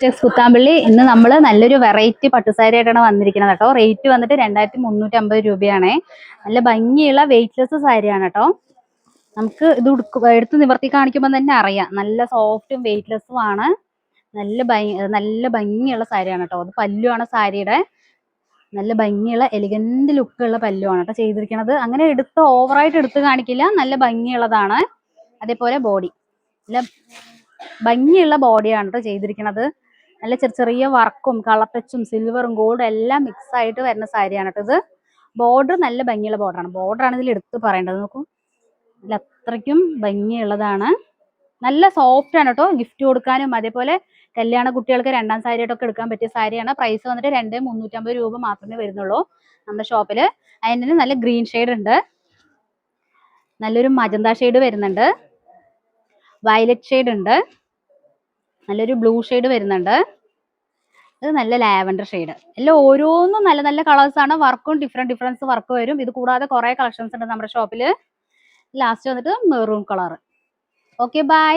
കുത്താമ്പള്ളി ഇന്ന് നമ്മൾ നല്ലൊരു വെറൈറ്റി പട്ടുസാരി ആയിട്ടാണ് വന്നിരിക്കുന്നത് കേട്ടോ. റേറ്റ് വന്നിട്ട് 2350 രൂപയാണേ. നല്ല ഭംഗിയുള്ള വെയിറ്റ്ലെസ് സാരിയാണ് കേട്ടോ. നമുക്ക് ഇത് എടുത്ത് നിവർത്തി കാണിക്കുമ്പോൾ തന്നെ അറിയാം, നല്ല സോഫ്റ്റും വെയിറ്റ്ലെസ്സും ആണ്. നല്ല ഭംഗിയുള്ള സാരിയാണ് കേട്ടോ. അത് പല്ലുവാണ് സാരിയുടെ. നല്ല ഭംഗിയുള്ള എലിഗന്റ് ലുക്കുള്ള പല്ലുവാണ് കേട്ടോ ചെയ്തിരിക്കുന്നത്. അങ്ങനെ ഓവറായിട്ട് എടുത്ത് കാണിക്കില്ല, നല്ല ഭംഗിയുള്ളതാണ്. അതേപോലെ ബോഡി നല്ല ഭംഗിയുള്ള ബോഡിയാണ് കേട്ടോ ചെയ്തിരിക്കുന്നത്. നല്ല ചെറിയ വർക്കും കളർ ടച്ചും സിൽവറും ഗോൾഡും എല്ലാം മിക്സ് ആയിട്ട് വരുന്ന സാരിയാണ് കേട്ടോ ഇത്. ബോർഡർ നല്ല ഭംഗിയുള്ള ബോർഡറാണ്. ബോർഡറാണ് ഇതിൽ എടുത്ത് പറയേണ്ടത്. നോക്കൂ, നല്ല അത്രയ്ക്കും ഭംഗിയുള്ളതാണ്. നല്ല സോഫ്റ്റ് ആണ് കേട്ടോ. ഗിഫ്റ്റ് കൊടുക്കാനും അതേപോലെ കല്യാണ കുട്ടികൾക്ക് രണ്ടാം സാരി ആയിട്ടൊക്കെ എടുക്കാൻ പറ്റിയ സാരിയാണ്. പ്രൈസ് വന്നിട്ട് 2350 രൂപ മാത്രമേ വരുന്നുള്ളൂ നമ്മുടെ ഷോപ്പിൽ. അതിന് നല്ല ഗ്രീൻ ഷെയ്ഡ് ഉണ്ട്, നല്ലൊരു മജന്ത ഷെയ്ഡ് വരുന്നുണ്ട്, വയലറ്റ് ഷെയ്ഡ് ഉണ്ട്, നല്ലൊരു ബ്ലൂ ഷെയ്ഡ് വരുന്നുണ്ട്, ഇത് നല്ല ലാവൻഡർ ഷെയ്ഡ്. എല്ലാം ഓരോന്നും നല്ല നല്ല കളേഴ്സ് ആണ്. വർക്കും ഡിഫറൻസ് വർക്ക് വരും. ഇത് കൂടാതെ കുറെ കളക്ഷൻസ് ഉണ്ട് നമ്മുടെ ഷോപ്പിൽ. ലാസ്റ്റ് വന്നിട്ട് മെറൂൺ കളർ. Okay, by.